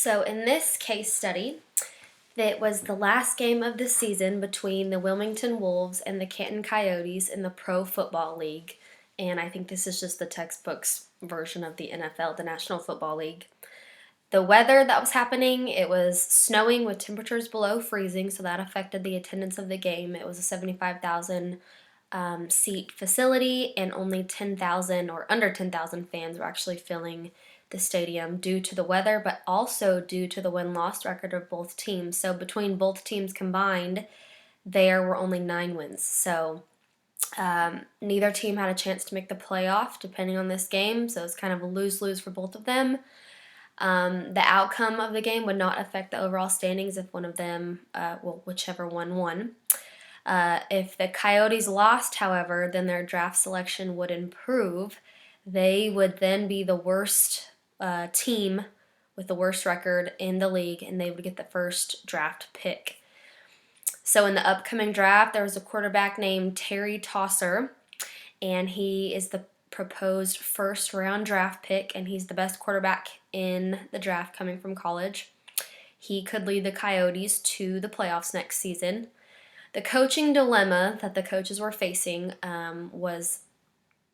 So in this case study, it was the last game of the season between the Wilmington Wolves and the Canton Coyotes in the Pro Football League. And I think this is just the textbook's version of the NFL, the National Football League. The weather that was happening, it was snowing with temperatures below freezing, so that affected the attendance of the game. It was a 75,000 seat facility, and only 10,000 or under 10,000 fans were actually filling the stadium due to the weather, but also due to the win-loss record of both teams. So between both teams combined, there were only 9 wins. So neither team had a chance to make the playoff, depending on this game. So it's kind of a lose-lose for both of them. The outcome of the game would not affect the overall standings if one of them, whichever one won. If the Coyotes lost, however, then their draft selection would improve. They would then be the worst team with the worst record in the league, and they would get the first draft pick. So in the upcoming draft, there was a quarterback named Terry Tosser, and he is the proposed first-round draft pick, and he's the best quarterback in the draft coming from college. He could lead the Coyotes to the playoffs next season. The coaching dilemma that the coaches were facing was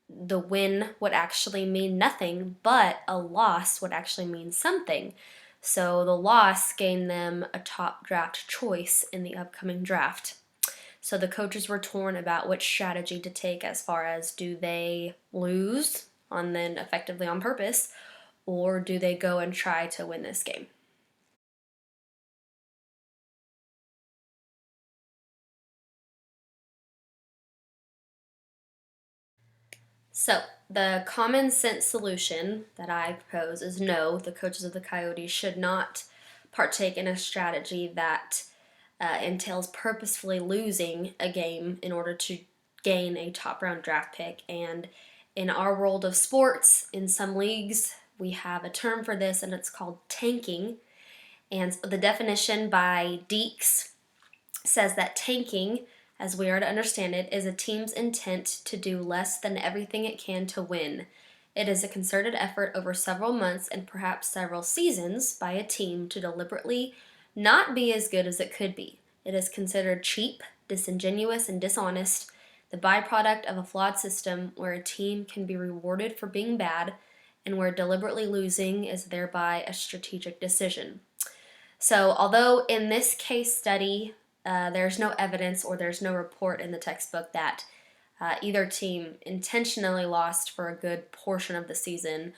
the win would actually mean nothing, but a loss would actually mean something. So the loss gained them a top draft choice in the upcoming draft. So the coaches were torn about which strategy to take, as far as, do they lose and then effectively on purpose, or do they go and try to win this game? So the common sense solution that I propose is no, the coaches of the Coyotes should not partake in a strategy that entails purposefully losing a game in order to gain a top round draft pick. And in our world of sports, in some leagues, we have a term for this, and it's called tanking. And the definition by Deeks says that tanking, as we are to understand it, is a team's intent to do less than everything it can to win. It is a concerted effort over several months and perhaps several seasons by a team to deliberately not be as good as it could be. It is considered cheap, disingenuous, and dishonest, the byproduct of a flawed system where a team can be rewarded for being bad and where deliberately losing is thereby a strategic decision. So, although in this case study, there's no evidence or there's no report in the textbook that either team intentionally lost for a good portion of the season,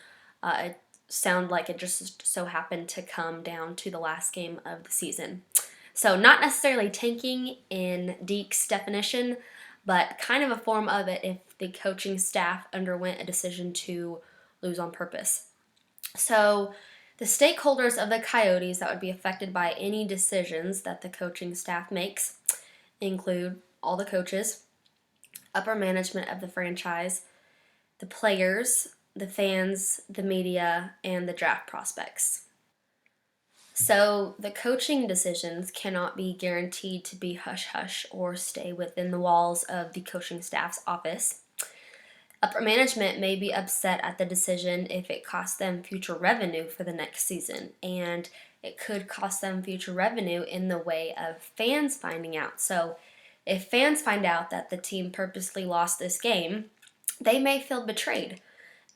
it sounded like it just so happened to come down to the last game of the season. So not necessarily tanking in Deke's definition, but kind of a form of it if the coaching staff underwent a decision to lose on purpose. So the stakeholders of the Coyotes that would be affected by any decisions that the coaching staff makes include all the coaches, upper management of the franchise, the players, the fans, the media, and the draft prospects. So the coaching decisions cannot be guaranteed to be hush-hush or stay within the walls of the coaching staff's office. Upper management may be upset at the decision if it costs them future revenue for the next season, and it could cost them future revenue in the way of fans finding out. So if fans find out that the team purposely lost this game, they may feel betrayed.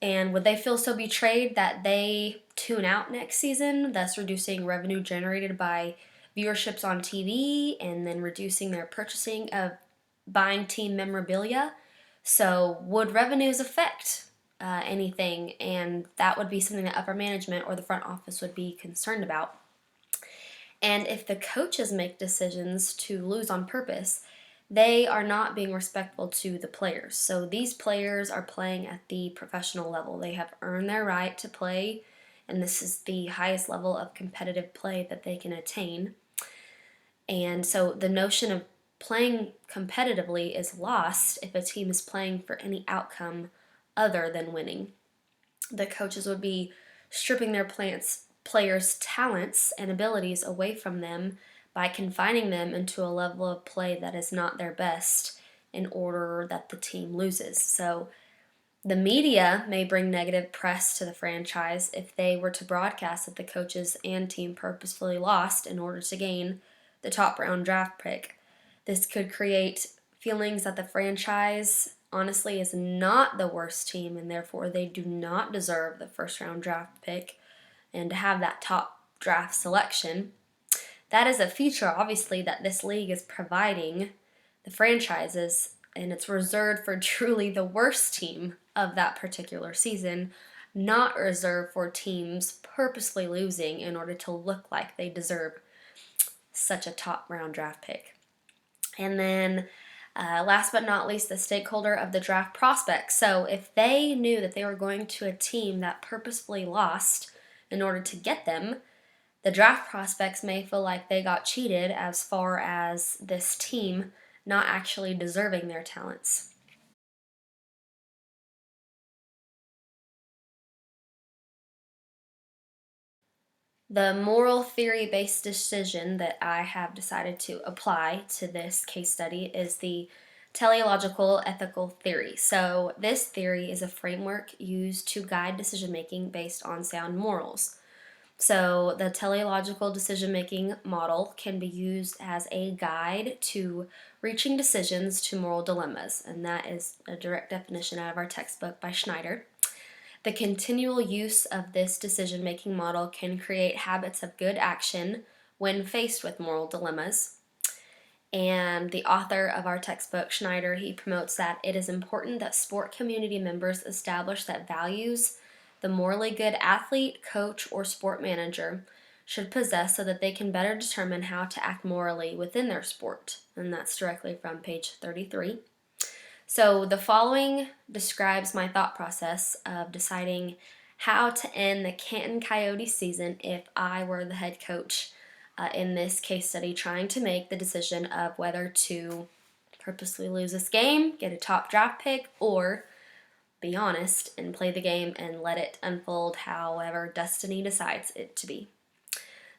And would they feel so betrayed that they tune out next season, thus reducing revenue generated by viewerships on TV and then reducing their purchasing of buying team memorabilia? So would revenues affect anything? And that would be something that upper management or the front office would be concerned about. And if the coaches make decisions to lose on purpose, they are not being respectful to the players. So these players are playing at the professional level. They have earned their right to play, and this is the highest level of competitive play that they can attain. And so the notion of playing competitively is lost if a team is playing for any outcome other than winning. The coaches would be stripping their players' talents and abilities away from them by confining them into a level of play that is not their best in order that the team loses. So The media may bring negative press to the franchise if they were to broadcast that the coaches and team purposefully lost in order to gain the top round draft pick. This could create feelings that the franchise honestly is not the worst team and therefore they do not deserve the first round draft pick and to have that top draft selection. That is a feature, obviously, that this league is providing the franchises, and it's reserved for truly the worst team of that particular season, not reserved for teams purposely losing in order to look like they deserve such a top round draft pick. And then last but not least, the stakeholder of the draft prospects. So if they knew that they were going to a team that purposefully lost in order to get them, the draft prospects may feel like they got cheated as far as this team not actually deserving their talents. The moral theory based decision that I have decided to apply to this case study is the teleological ethical theory. So, this theory is a framework used to guide decision making based on sound morals. So, the teleological decision making model can be used as a guide to reaching decisions to moral dilemmas, and that is a direct definition out of our textbook by Schneider. The continual use of this decision making model can create habits of good action when faced with moral dilemmas. And the author of our textbook, Schneider, he promotes that it is important that sport community members establish that values the morally good athlete, coach, or sport manager should possess so that they can better determine how to act morally within their sport. And that's directly from page 33. So the following describes my thought process of deciding how to end the Canton Coyotes season if I were the head coach in this case study, trying to make the decision of whether to purposely lose this game, get a top draft pick, or be honest and play the game and let it unfold however destiny decides it to be.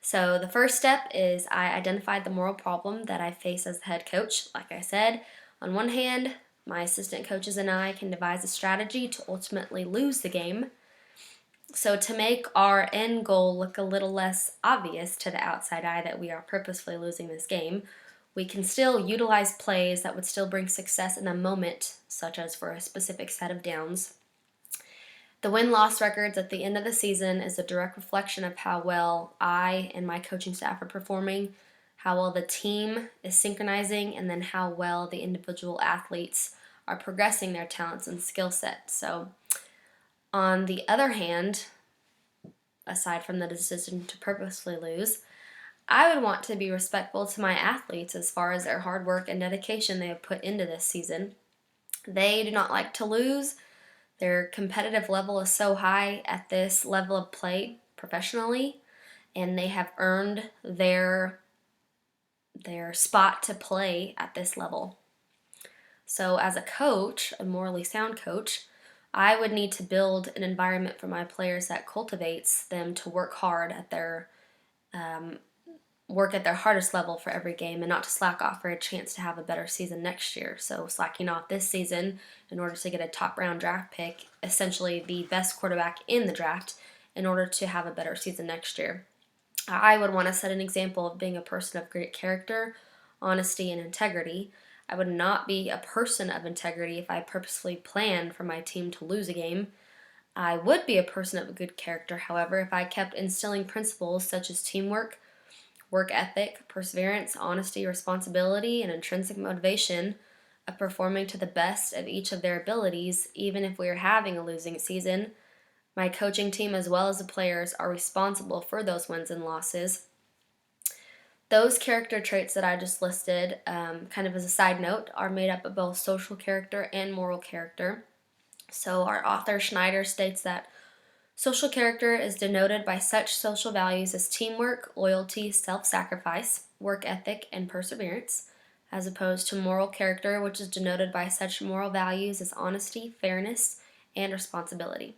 So the first step is I identified the moral problem that I face as the head coach. Like I said, on one hand, my assistant coaches and I can devise a strategy to ultimately lose the game. So to make our end goal look a little less obvious to the outside eye that we are purposefully losing this game, we can still utilize plays that would still bring success in a moment, such as for a specific set of downs. The win-loss records at the end of the season is a direct reflection of how well I and my coaching staff are performing, how well the team is synchronizing, and then how well the individual athletes are progressing their talents and skill set. So, on the other hand, aside from the decision to purposefully lose, I would want to be respectful to my athletes as far as their hard work and dedication they have put into this season. They do not like to lose. Their competitive level is so high at this level of play professionally, and they have earned their spot to play at this level. So as a coach, a morally sound coach, I would need to build an environment for my players that cultivates them to work hard at their hardest level for every game and not to slack off for a chance to have a better season next year. So slacking off this season in order to get a top round draft pick, essentially the best quarterback in the draft, in order to have a better season next year. I would want to set an example of being a person of great character, honesty, and integrity. I would not be a person of integrity if I purposefully planned for my team to lose a game. I would be a person of good character, however, if I kept instilling principles such as teamwork, work ethic, perseverance, honesty, responsibility, and intrinsic motivation of performing to the best of each of their abilities, even if we are having a losing season. My coaching team, as well as the players, are responsible for those wins and losses. Those character traits that I just listed, kind of as a side note, are made up of both social character and moral character. So our author Schneider states that social character is denoted by such social values as teamwork, loyalty, self-sacrifice, work ethic, and perseverance, as opposed to moral character, which is denoted by such moral values as honesty, fairness, and responsibility.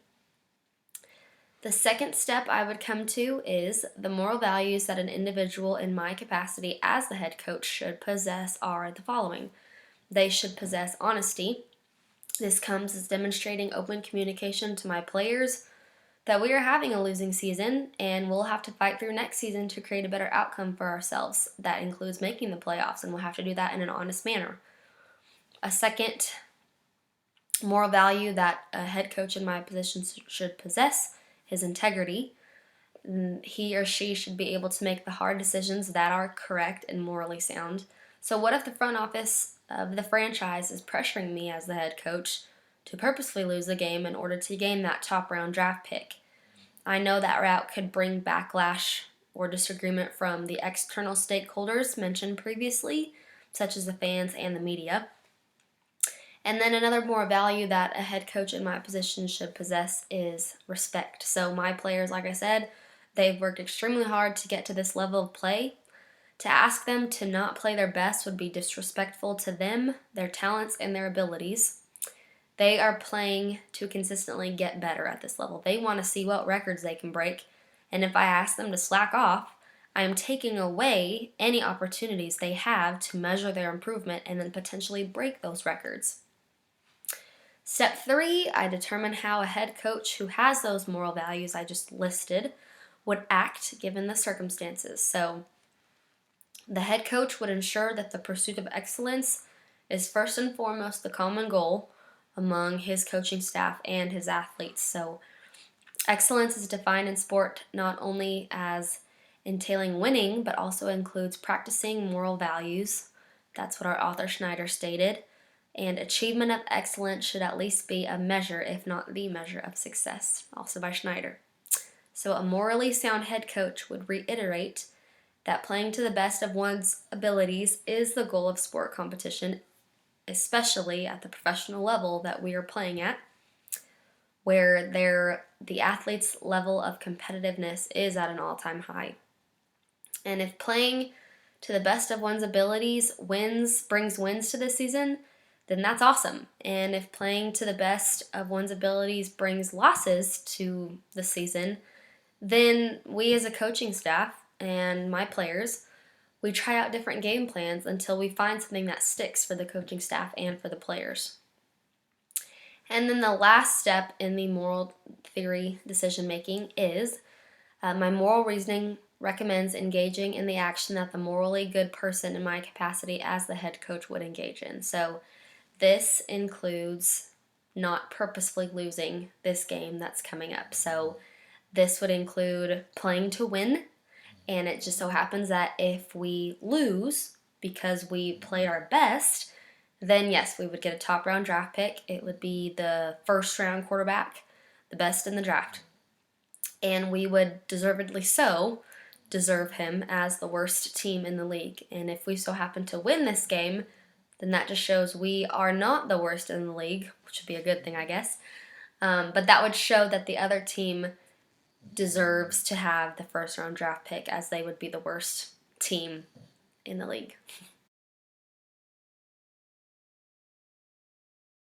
The second step I would come to is the moral values that an individual in my capacity as the head coach should possess are the following. They should possess honesty. This comes as demonstrating open communication to my players that we are having a losing season and we'll have to fight through next season to create a better outcome for ourselves. That includes making the playoffs, and we'll have to do that in an honest manner. A second moral value that a head coach in my position should possess is integrity. He or she should be able to make the hard decisions that are correct and morally sound. So, what if the front office of the franchise is pressuring me as the head coach to purposely lose the game in order to gain that top round draft pick? I know that route could bring backlash or disagreement from the external stakeholders mentioned previously, such as the fans and the media. And then another more value that a head coach in my position should possess is respect. So my players, like I said, they've worked extremely hard to get to this level of play. To ask them to not play their best would be disrespectful to them, their talents, and their abilities. They are playing to consistently get better at this level. They want to see what records they can break. And if I ask them to slack off, I am taking away any opportunities they have to measure their improvement and then potentially break those records. Step 3, I determine how a head coach who has those moral values I just listed would act given the circumstances. So, the head coach would ensure that the pursuit of excellence is first and foremost the common goal among his coaching staff and his athletes. So, excellence is defined in sport not only as entailing winning, but also includes practicing moral values. That's what our author Schneider stated. And achievement of excellence should at least be a measure, if not the measure, of success, also by Schneider. So, a morally sound head coach would reiterate that playing to the best of one's abilities is the goal of sport competition, especially at the professional level that we are playing at, where the athlete's level of competitiveness is at an all-time high. And if playing to the best of one's abilities brings wins to this season, then that's awesome. And if playing to the best of one's abilities brings losses to the season, then we as a coaching staff and my players, we try out different game plans until we find something that sticks for the coaching staff and for the players. And then the last step in the moral theory decision making is my moral reasoning recommends engaging in the action that the morally good person in my capacity as the head coach would engage in. So this includes not purposefully losing this game that's coming up. So this would include playing to win, and it just so happens that if we lose because we played our best, then yes, we would get a top round draft pick. It would be the first round quarterback, the best in the draft. And we would deservedly so deserve him as the worst team in the league. And if we so happen to win this game, then that just shows we are not the worst in the league, which would be a good thing, I guess. But that would show that the other team deserves to have the first round draft pick, as they would be the worst team in the league.